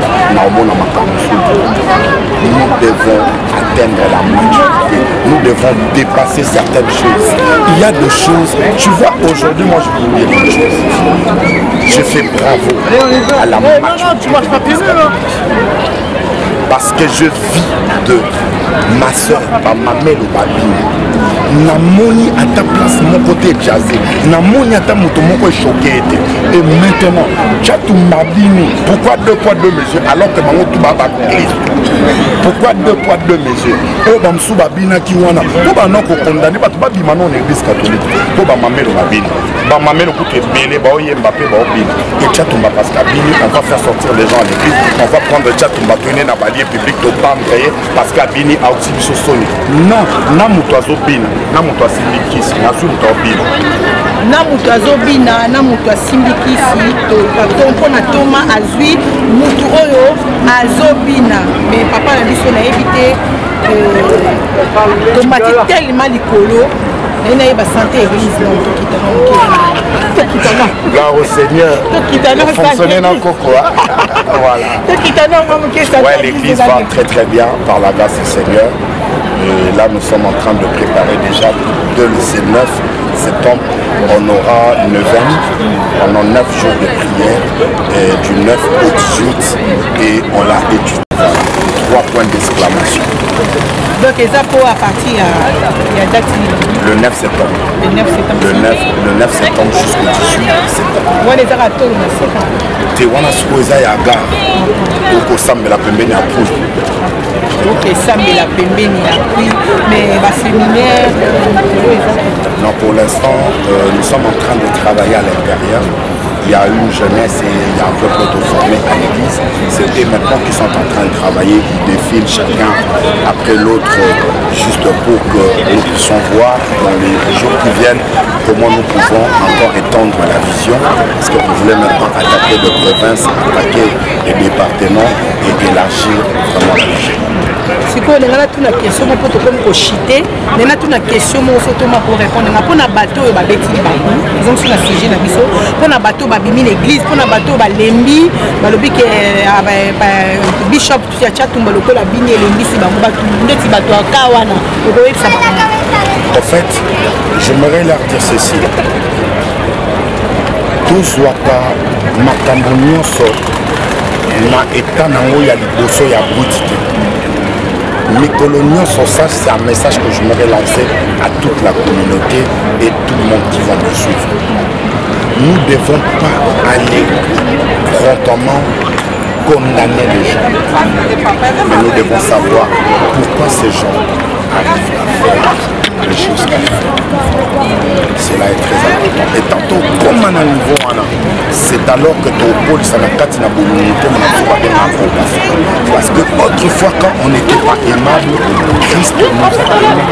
Nous devons atteindre la maturité. Nous devons dépasser certaines choses. Il y a des choses. Tu vois, aujourd'hui, moi, je veux dire une chose. Je fais bravo à la maturité. Parce que je vis de ma soeur, ma mère ou ma bine. Namoni à ta place, mon côté jazzé. Namoni à ta moto, mon côté choqué. Et maintenant, Chatumba bini. Pourquoi 2 poids 2 mesures alors que maman tout va Christ? Pourquoi 2 poids 2 mesures? Oh, Bamsou Babina qui wana. Pour ba non condamné, ba tuba bi manon église catholique. Pour ba mamé le babine. Ba mamé le coup qui est belé, ba oye Mbappé, ba obine. Et Chatumba parce qu'à bini, on va faire sortir les gens à l'église. On va prendre Chatumba donner dans balier public de Pam parce qu'à bini a aussi mis Sony. Non, Namoutoazo bina, Namoutoazo Simbikis, Nasunto bina. Namoutoazo bina, Namoutoazo Simbikis, Tonton Thomas Azui, Moutou Oyo, Azobina. Mais papa a dit qu'on a évité tomati tellement l'icolo. Il y a une santé église là au Seigneur, fonctionner dans le coco. Voilà. Ouais, l'église va très très bien par la grâce du Seigneur. Et là, nous sommes en train de préparer déjà le 9 septembre. On aura une neuvaine pendant 9 jours de prière, et du 9 au 18, et on l'a étudié. 3 points d'exclamation. Donc, les apôts à partir à date le 9 septembre. Le 9 septembre. Le 9 septembre jusqu'au 18 septembre. Ouais, les aratos, le 9 septembre. Tu vois, ce qu'il y a gare. Donc, ça me l'a pembeni à Pouille. Ok, ça me l'a pembeni à Pouille. Mais le séminaire. Non, pour l'instant, nous sommes en train de travailler à l'intérieur. Il y a une jeunesse et il y a un peu de formés à l'église. C'est eux maintenant qui sont en train de travailler, ils défilent chacun après l'autre, juste pour que nous puissions voir dans les jours qui viennent comment nous pouvons encore étendre la vision. Parce que vous voulez maintenant attaquer des provinces, attaquer les départements et élargir vraiment la vision. C'est quoi, on a toute la question pour te chiter, on a toute la question pour répondre. On a un bateau et un bêtise, ils ont sur la sujet, on a un bateau babimi l'église, on a un bateau balembi, balobi que bishop tu as chatumba lokola bini lembi si bamu bato ndeti bato akawana okoyebisa En fait, j'aimerais leur dire ceci. Tous waka makambo nyonso na état nango ya liboso ya brutité. Mikolo nyonso, ça c'est un message que j'aimerais lancer à toute la communauté et tout le monde qui va me suivre. Nous ne devons pas aller promptement condamner les gens. Mais nous devons savoir pourquoi ces gens arrivent à faire les choses qu'ils font. Cela est très important. Et tantôt, comme à un niveau, c'est alors que ton pôle, ça n'a qu'à être une communauté, parce que autrefois, quand on n'était pas aimable, Christ nous a aimés.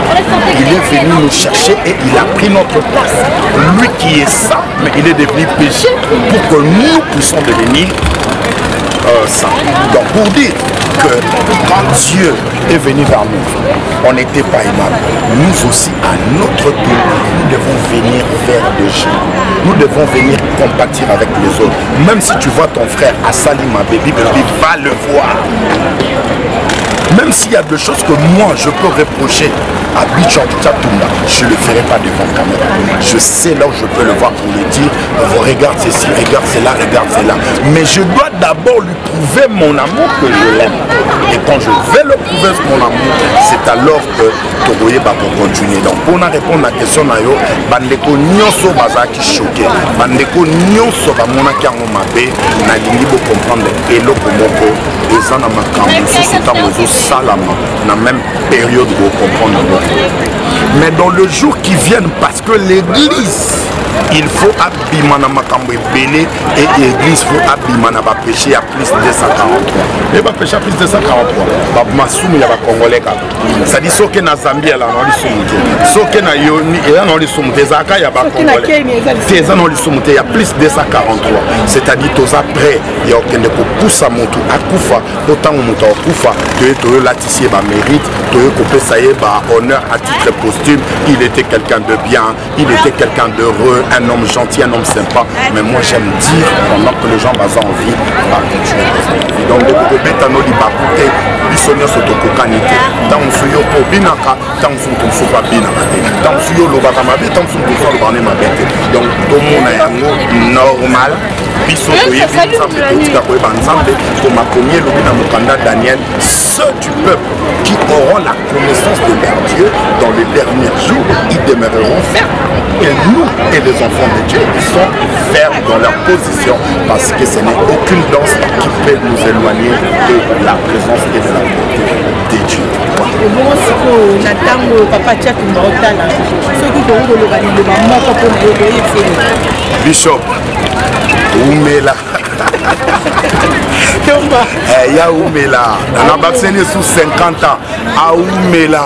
Il est venu nous chercher et il a pris notre place. Lui qui est saint, mais il est devenu péché pour que nous puissions devenir saint. Donc pour dire que quand Dieu est venu vers nous, on n'était pas aimable. Nous aussi, à notre tour, nous devons venir vers les gens. Nous devons venir compatir avec les autres. Même si tu vois ton frère à Salima Baby, va le voir. Même s'il y a des choses que moi je peux reprocher à Bishop Chatumba, je ne le ferai pas devant la caméra. Je sais là où je peux le voir pour lui dire, regarde ceci, regarde cela, regarde cela. Mais je dois d'abord lui prouver mon amour que je l'aime. Et quand je vais le prouver mon amour, c'est alors que Togoye va continuer. Donc pour répondre à la question, Bandeko Nyonso Bazaki choqué. Bandeko Nyonso Bamonaki Mabe, Nalingi pour comprendre Elo Komoko, et ça n'a pas cambié. Salama, dans la même période pour comprendre. Mais dans le jour qui vient, parce que l'église, il faut abimana makambo belé et l'église faut abimana va pécher à plus de 243. Et va pécher à plus de 243. Ba masumu ya ba congolais ka. Ça dit soke na Zambie là on li sumuté. Soke na Yoni et là on li sumuté zaka ya ba congolais. C'est ça on li sumuté, il y a plus de 243. C'est-à-dire tous après il y a aucun de poussa motu akufa autant moto akufa to la tissier ba mérite, to ko ça y ba honneur à titre posthume, il était quelqu'un de bien, il était quelqu'un d'heureux, un homme gentil, un homme sympa. Mais moi j'aime dire, pendant que les gens basent en vie, va continuer à donc le bétano di bakute, bisonyo sotokokanite, tant suyo po binaka, tant suyo sopa binaka, tant suyo lobaka mabe, tant suyo sopa mabete. Donc tout le monde est normal. Biso toyebi nzambe totika koyeba nzambe koma premier lobi na mokanda Daniel, ceux du peuple qui auront la connaissance de leur Dieu dans les derniers jours, ils demeureront fermes. Et nous et les enfants de Dieu, ils sont fermes dans leur position parce que ce n'est aucune danse qui peut nous éloigner de la présence et de la beauté de Dieu. Bishop Oumela ya Oumela on a vacciné sous 50 ans à Oumela.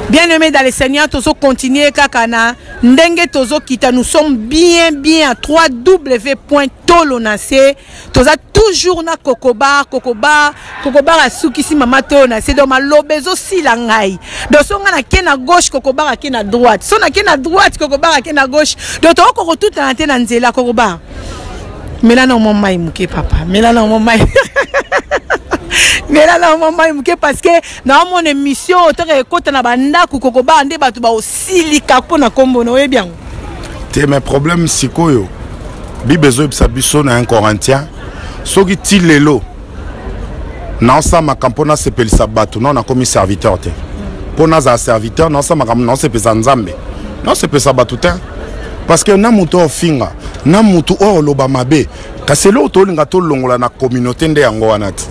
Bien aimé dans les Seigneurs, tozo continuer kakana ndenge tozo kita, nous sommes bien à www.tolonase. Toza toujours na kokobar a sukisi mama tonase do malobezo silangai. Do songa na kena gauche kokobar a kena droite. So na kena droite kokobar a kena gauche. Do to ko tout na tena nzela kokobar. Mela na mama imuke papa. Mela na mama. Mais là, parce que dans mon émission, mes problèmes, c'est quoi? Si besoin de un Corinthien, ce qui est l'élo, non, ça m'a campona c'est pel sabato, non, on a commis serviteur. Pour nous, un serviteur, non, ça m'a non, c'est pas Nzambe, non, c'est pas sabato. Parce que na muto ofinga, na muto o lobamabe, kasi lo to linga to longola na communauté nde yango wanati.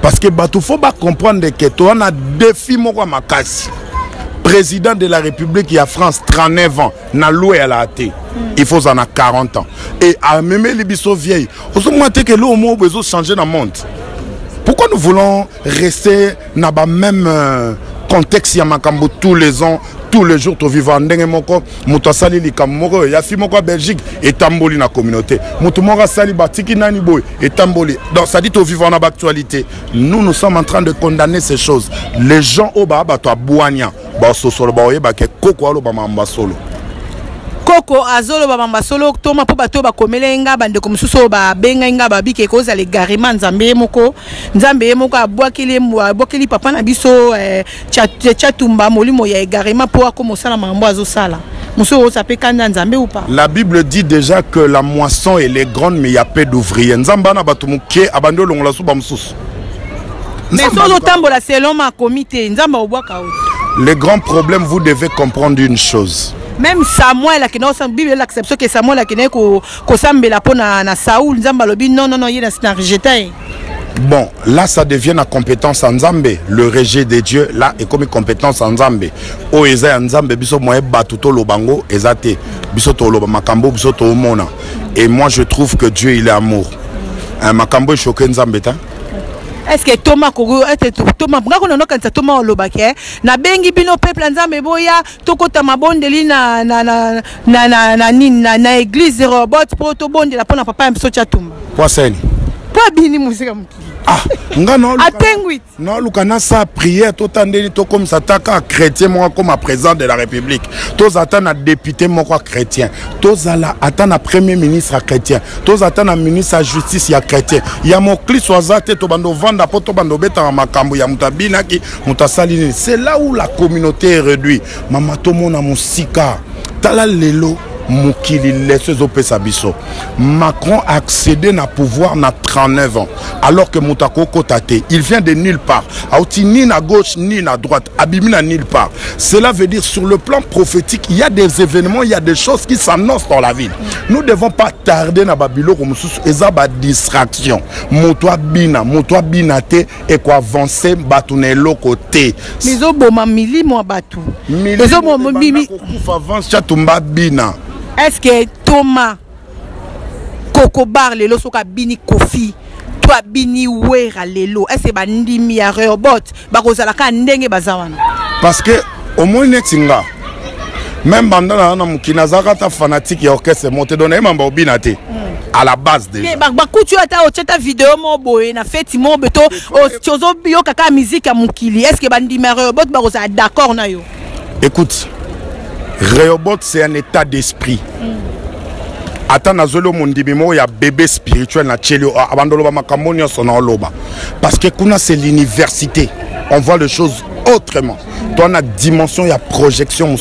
Parce que il faut comprendre que tu as un défi makasi. Président de la République il y a France 39 ans, na loué à la thé. Il faut en a 40 ans. Et à même les biso vieilles, on se dit que l'homme a besoin de changer dans le monde. Pourquoi nous voulons rester dans le même contexte ya makambo tous les ans, tous les jours tu vivant ndenge moko muto sali likamoko ya fi moko Belgique et tamboli na communauté muto moko sali batiki nani boy et tamboli. Donc ça dit tu vivant dans l'actualité. Nous sommes en train de condamner ces choses. Les gens au baba to abouania ba sosolo ba oyeba ke koko alo ba mamba solo. Koko azolo bamba solo toma po bato ba komelenga bande ko mususu ba benga nga ba bike ko za le garima nzambe moko abwakili papa na biso chatumba molimo ya garima po ako sala mambo azo sala muso ça peut kanda nzambe ou pas. La Bible dit déjà que la moisson elle est grande mais il y a peu d'ouvriers. Nzamba na bato muke abando longola su ba mususu. Mais solo tambola selon ma comité nzamba obwaka o. Le grand problème, vous devez comprendre une chose. Même Samuel, la Bible l'accepte que Samuel a ko sambela pona na Saoul, nzamba lobi non, il est rejeté. Bon, là ça devient la compétence en Nzambe. Le rejet de Dieu, là, est comme une compétence en Nzambe. O eza Nzambe, biso moye batuto lobango, ezate, biso to loba makambo, biso to mona. Et moi je trouve que Dieu il est amour. Makambo est choqué Nzambe ta. Est-ce que Thomas Kogo Thomas ngako na kanza Thomas olobake na bengi bino peuple nzambe boya tokota mabondeli na église robot pour to bondela pona papa mso chatumba kwa seni pa bini musika mukili ngano atengwit non lukana sa prière to tandeli to comme ça taka chrétien moi comme président de la République to atana député moi chrétien to zala atana premier ministre chrétien to atana ministre de justice ya chrétien ya mokli swazate to bando vanda poto bando beta makambo ya mutabina ki mutasalini. C'est là où la communauté est réduite. Mama to mona musika tala lelo Mukili laisse opesa biso. Macron a accédé na pouvoir na 39 ans alors que Moutako Kotate il vient de nulle part, auti ni na gauche ni na droite, abimi na nulle part. Cela veut dire sur le plan prophétique il y a des événements, il y a des choses qui s'annoncent dans la ville. Nous ne devons pas tarder na babilo comme sous ezaba distraction. Motoa binate et quoi avancer batunelo côté. Mizo boma mili mo batu. Mizo mo mimi avance chatumba bina. Est-ce que Thomas Kokobar lelo soka bini kofi toi bini wera lelo est-ce ba ndimi ya robot ba kozala ka ndenge bazawana parce que au moins netinga même bandana na mukina zakata fanatique ya orchestre monté donné mamba obinate à la base déjà ba kutu ata o cheta vidéo mo boye na feti mo beto o chozo bio kaka musique ya mukili est-ce que ba ndimi ya robot ba kozala d'accord na yo. Écoute, Rehoboth, c'est un état d'esprit. Attends, nazolo mondibimo ya bébé spirituel na chelio abandoloba makamonio sonoloba. Parce que kuna c'est l'université. On voit les choses autrement. Dans la dimension, il y a projection.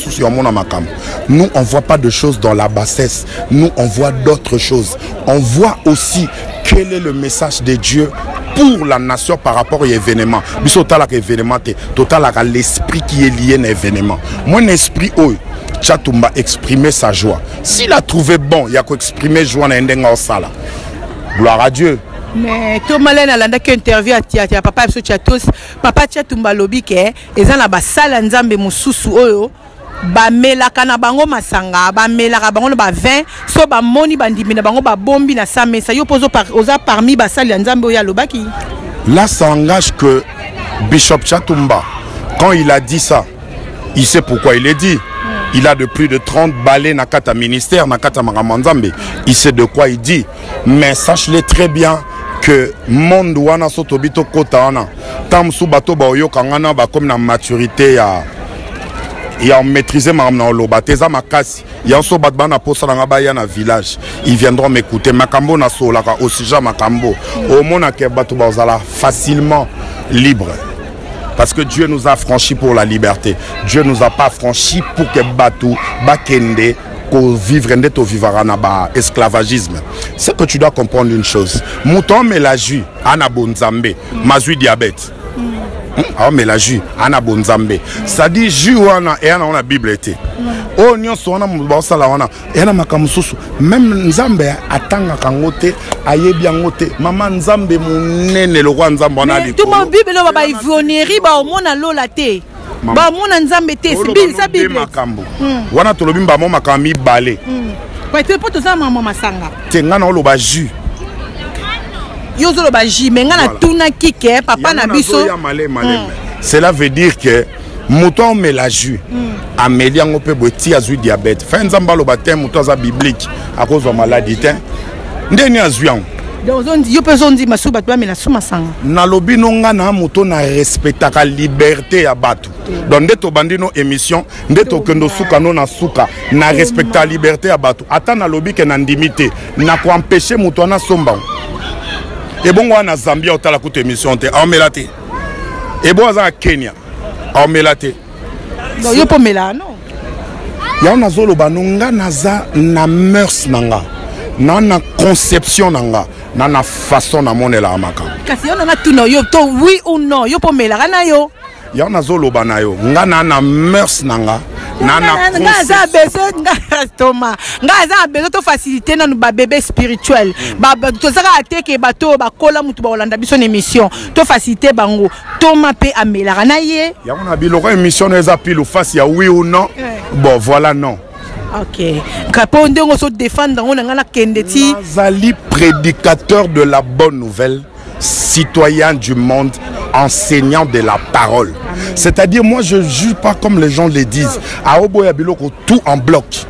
Nous, on ne voit pas de choses dans la bassesse. Nous, on voit d'autres choses. On voit aussi quel est le message de Dieu pour la nation par rapport à l'événement. Total à l'esprit qui est lié à l'événement. Mon esprit, Chatumba exprimer sa joie. S'il a trouvé bon, il y a qu'à exprimer joie dans l'Indenga Sala. Gloire à Dieu. Mais Thomas Lena landa qui interview à papa Chatos, papa Chatumba lobi ke ezana ba sala nzambe mususu oyo ba melaka na bango masanga ba melaka bango na ba vin so ba moni bandimi na bango ba bombi na samesa yo pozo par oza parmi ba sala nzambe oyo lobaki. Là ça engage que Bishop Chatumba quand il a dit ça, il sait pourquoi il l'a dit. Il a de plus de 30 balais na kata ministère na kata Maramanzambe. Il sait de quoi il dit. Mais sache-le très bien que monde wana sotobito kota wana tamsu bato ba oyo kangana ba comme na maturité ya maîtriser maram na loba teza makasi ya so bat bana posa na ba ya na village ils viendront m'écouter makambo na solaka aussi ja makambo au mona ke bato ba zala facilement libre. Parce que Dieu nous a franchis pour la liberté. Dieu nous a pas franchis pour que batou bakende ko vivre ndé to vivarana ba esclavagisme. C'est que tu dois comprendre une chose. Mouton mais la jus ana bonzambe, mazui diabète. Ah mais la jus ana bonzambe. Ça dit jus wana et ana on a Bible été. Oh nyonso wana mba sala wana et ana makamususu même nzambe atanga kangote ayebi angote mama nzambe munene le roi nzambe wana liko. Tout mon Bible lo ba ivonnerie ba omona lola te. Ba mona nzambe te sa Bible makambo. Wana tolobi mba mo makami balé. Kwa te poto za mama masanga. Tenga na lo ba jus. Yozo lo ba jus menga na tuna kike papa na biso. Cela veut dire que mouton mais la jus amélie en peu boti azu diabète fin nzamba lo batem mouton za biblique à cause de maladie ten ndeni azuan donc yo peut dit masu bato ba mela suma sanga na lobi no nga na moto na respectaka liberté ya bato donc ndeto bandino émission ndeto kendo suka no na suka na respecta liberté ya bato ata na lobi ke na ndimité na ko empêcher moto na somba et bon wana Zambia otala kuta émission te amelate et bon za Kenya amelate donc yo po mela non ya na zolo banonga naza na mœurs nanga na conception nanga na façon na monela amaka kasi yo na tuno yo to oui ou non yo po mela kana yo ya na zolo bana yo nga na mœurs nanga na za besoin Thomas nga za besoin to faciliter na ba bébé spirituel ba to saka ateke bato ba kola mutu ba olanda biso émission to faciliter bango Thomas pe amela kana ye ya na biloko émission eza pile face ya oui ou non bon voilà non. Ok. Quand on se défend, on a Kendeti. Zali, prédicateur de la bonne nouvelle, citoyen du monde, enseignant de la parole. C'est-à-dire, moi, je ne juge pas comme les gens le disent. À Oboya Biloko, tout en bloc.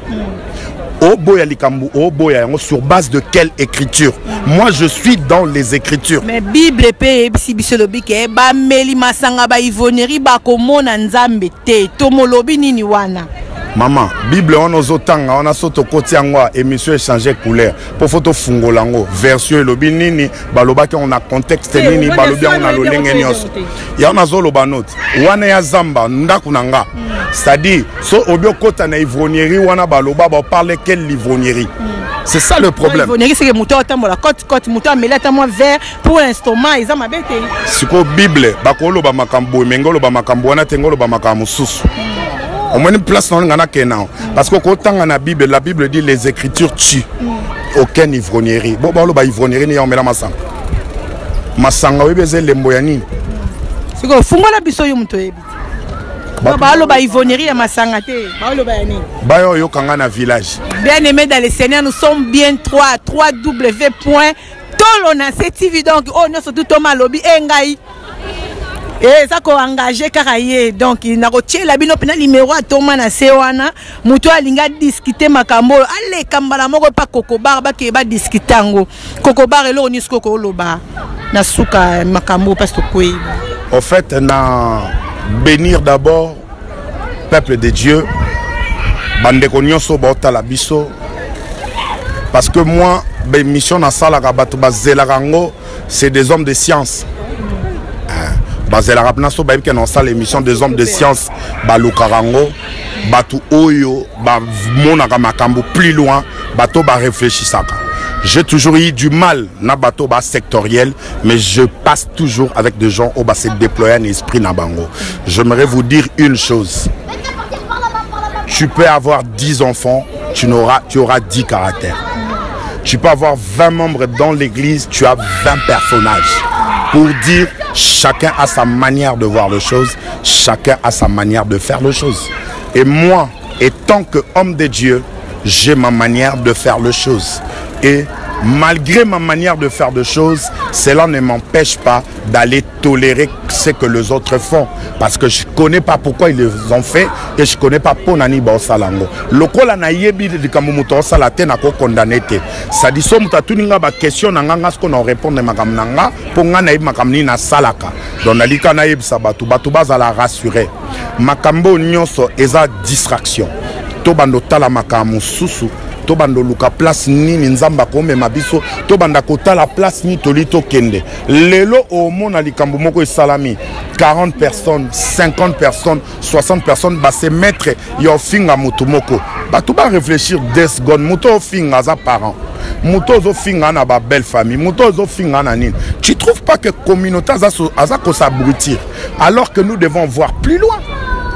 Oboya Likambu, Oboya, sur base de quelle écriture? Moi, je suis dans les écritures. Mais Bible, Bisolobi, ba meli masanga ba ivoneri ba komona nzambe te tomolobi nini wana. Maman, Bible on a autant on a soto côté angwa émission échanger couleur pour photo fungolango version lobi nini baloba que on a contexte nini balobi on a lo lenge nyos ya on a zolo banot wana ya zamba ndakunanga c'est-à-dire so obio kota na ivrognerie wana baloba ba parler quelle ivrognerie. C'est ça le problème. Ivrognerie c'est que muto tambola côte muto amela tamwa vert pour l'instant ils ont mabete. Siko Bible bakolo ba makambo mengolo ba makambo wana tengolo ba makambo susu. Au moins une place dans le Kenan. Parce que quand on a la Bible dit les écritures tuent. Aucun ivrognerie. Bon, bah, ivrognerie, n'y a pas de massang. Massang, oui, mais c'est l'emboyani. C'est quoi, fungo la biso yo mto ebi. Bah, lo ba ivrognerie ya massanga te. Bah, lo ba yani. Bah, yo kanga na village. Bien aimé dans le Seigneur, nous sommes bien 3w.tolonactv donc oh non surtout Thomas Lobi engai. Et ça qu'on engagé karaye donc il n'a retiré la bino pena numéro à Thomas na sewana muto alinga discuter makambo ale kambala moko pa kokobar ba ke ba discuter ngo kokobar elo ni skoko loba na suka makambo parce que quoi en fait na bénir d'abord peuple de Dieu bande konyoso bota la biso parce que moi ben mission na sala ka bato bazela kango c'est des hommes de science. Basé la rapnaso ba que dans ça l'émission des hommes de science balukarango batu oyo ba monaka makambo plus loin bato ba réfléchissaka. J'ai toujours eu du mal na bato ba sectoriel mais je passe toujours avec des gens au bas se déployer un esprit na bango. J'aimerais vous dire une chose. Tu peux avoir 10 enfants, tu auras 10 caractères. Tu peux avoir 20 membres dans l'église, tu as 20 personnages. Pour dire chacun a sa manière de voir les choses, chacun a sa manière de faire les choses. Et moi, étant qu'homme de Dieu, j'ai ma manière de faire les choses. Et malgré ma manière de faire des choses, cela ne m'empêche pas d'aller tolérer ce que les autres font. Parce que je ne connais pas pourquoi ils les ont fait et je ne connais pas pour nani ba salango. Lokola na yebi de kamuto salate na ko condamné te. Ça dit so muta tuninga ba question na nganga ce qu'on répondre makam nanga pour nga na makamni na salaka. Donc nalika na yeb sabatu batu bazala rassurer. Makambo nyonso eza distraction. To bando tala makamu susu. To bando luka place nini nzamba ko mema biso to banda kota la place ni tolito kende lelo au mona likambo moko esalami 40 personnes 50 personnes 60 personnes ba se mettre yo finga mutu moko ba to ba réfléchir 10 secondes muto finga za parents muto zo finga na ba belle famille muto zo finga na nini. Tu trouves pas que communauté aza ko s'abrutir alors que nous devons voir plus loin.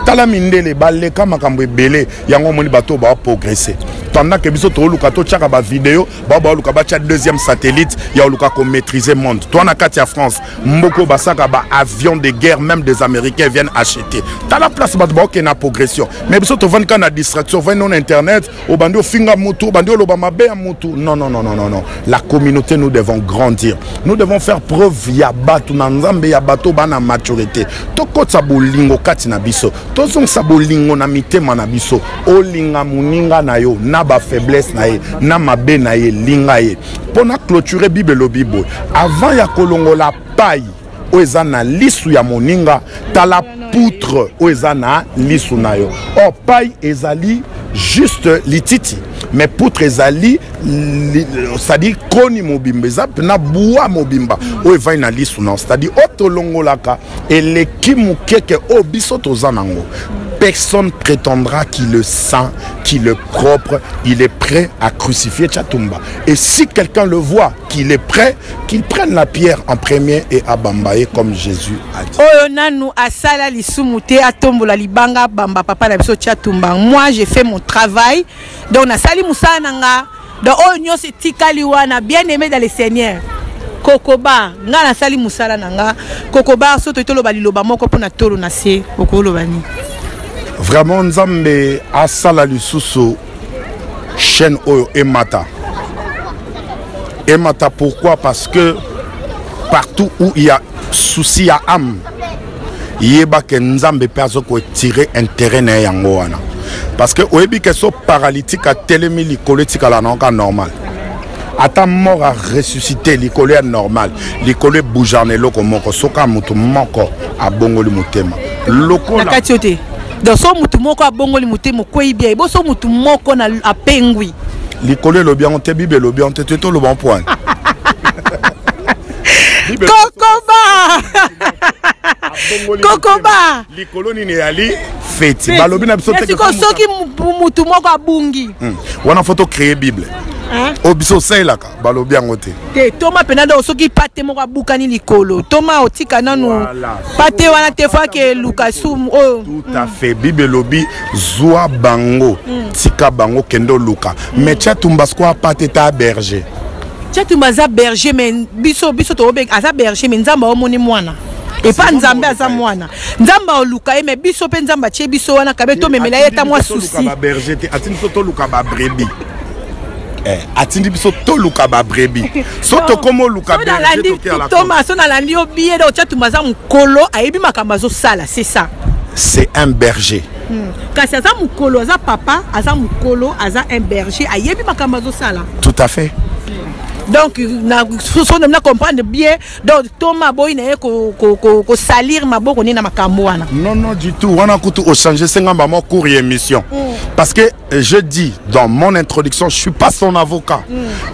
Tala mindele baleka makambo ebele yango moni bato ba progresser. Pendant que biso to luka to tchaka ba vidéo ba luka ba tcha deuxième satellite ya luka ko maîtriser monde. Toi na Katia France mboko basaka ba avion de guerre même des Américains viennent acheter. T'as la place ba ke na progression. Mais biso to vendre quand na distraction vendre non internet au bandio finga mutu bandio lo ba mabe mutu. Non non non non non non. La communauté nous devons grandir. Nous devons faire preuve ya batu na nzambe ya bato bana maturité. To kotsa bolingo kati na biso. To zong sa bolingo na mitema na biso. Olinga muninga na yo na na ba faiblesse na ye na mabe na ye linga ye pona clôturer Bible lo Bible avant ya kolongola paille oeza na lisu ya moninga tala poutre oeza na lisu na yo or paille ezali juste lititi mais poutre ezali c'est-à-dire koni mobimba ezap na bois mobimba o eva na lisu na c'est-à-dire otolongolaka eleki mukeke o biso tozanango. Personne prétendra qu'il le sent, qu'il est propre, il est prêt à crucifier Tchatumba. Et si quelqu'un le voit, qu'il est prêt, qu'il prenne la pierre en premier et à Bambaye comme Jésus a dit. Moi, j'ai fait mon travail. Donc, Nasali Moussa Nanga, dans Onyo Tikaliwana, bien aimé dans les Seigneurs. Kokoba, nga Nasali Moussa Nanga, Kokoba, soto tolo baliloba moko pona tolo nase, okolo bani. Vraiment, Nzambe asala lisusu chaîne oyo emata. Emata pourquoi? Parce que partout où il y a souci à âme, yeba ke Nzambe perso ko tirer intérêt na yango wana. Parce que oyebi ke so paralytique a telemi likolo tikala nanga normal. Ata mort à ressusciter likolo est normal. Likolo bougeane loko moko soka mutu moko a bongoli mutema. Loko na donc so mutu moko abongoli mutemo kwei bien bo so mutu moko na apengwi likolo lo bien on te bible lo bien te to le bon point Kokoba likolo ni ali feti balobi na biso te ko soki mutu moko abungi wana photo créer bible obiso sailaka balobi yango te toma penado soki pate moko abukani likolo toma otika nanu pate wana te fa ke lukasum tout à fait bible lobi zwa bango tika bango kendo luka mais Tchatumba quoi pate ta berger Tchatumba za berger mais biso to obe aza berger mais nzamba omoni mwana et pas nzambe aza mwana nzamba oluka mais biso pe nzamba tie biso wana kabeto memela yeta mwa souci ba berger te atini soto luka ba brebis atindi biso to luka ba brebis soto komo luka berger to la Thomas on a landi obié do Tchatumba za mukolo ayebi makambo zo sala c'est ça c'est un berger kasi aza mukolo aza papa aza mukolo aza un berger ayebi makambo zo sala tout à fait. Donc, na comprendre bien. Donc, Thomas boy na ko salir maboko ni na makambo wana. Non non du tout. On a kutu au changer 50 maman cours et émission. Parce que je dis dans mon introduction, je suis pas son avocat,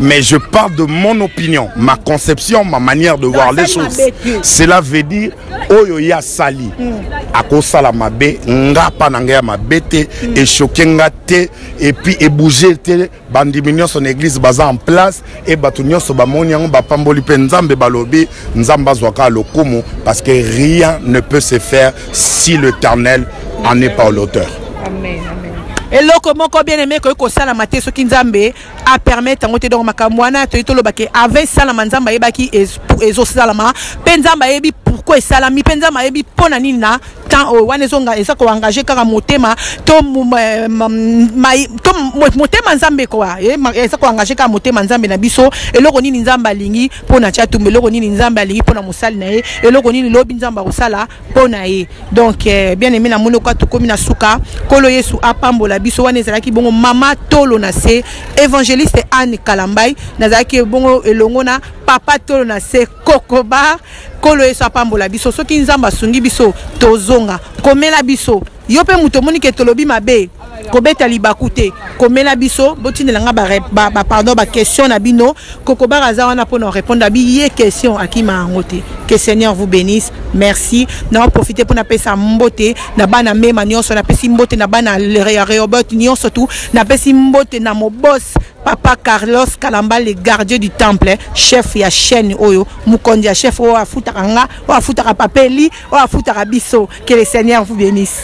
mais je parle de mon opinion, ma conception, ma manière de voir les choses. Cela veut dire oyo ya sali. Ako sala mabe nga pa na nga mabete et choquer ngate et puis et bouger te bandi mignon son église baza en place et nyonso ba moniango ba pamboli pe nzambe balobi nzamba zwaka lokumu parce que rien ne peut se faire si l'Éternel en est pas l'auteur. Amen amen. Et loko moko bien aimé ko sala maté so kinzambe a permettre ngote donc makamwana to itolo bake avec sala manzamba yebaki ezo salama penzamba yebi pourquoi salami penzamba yebi pona nini na tant wana zonga eza ko engager kaka motema to motema nzambe kwa eza ko engager kaka motema nzambe na biso eloko nini nzamba lingi pona Tchatumba eloko nini nzamba lingi pona musali na ye eloko nini lobi nzamba kosala pona ye donc bien aimé na monoko atukomi na suka kolo Yesu apambola biso wana ezalaki bongo mama tolo na se évangéliste Anne Kalambai nazalaki bongo elongo na papa tolo na se Kokoba kolo Yesu apambola biso soki nzamba sungi biso tozonga komela biso yo pe muto moni ke tolobi mabe kobeta libakute komela biso botinela nga ba pardon ba question na bino Kokoba raza wana pour nous répondre à bi question akima ngote. Que Seigneur vous bénisse. Merci. Na profiter pour na pesa mbote na bana mema nyonso na pesi mbote na bana Rehoboth nyonso tout na pesi mbote na mo boss Papa Carlos Kalamba le gardien du temple chef ya chaîne oyo mukondi ya chef o afuta kanga o afuta ka papeli o afuta ka biso. Que le Seigneur vous bénisse.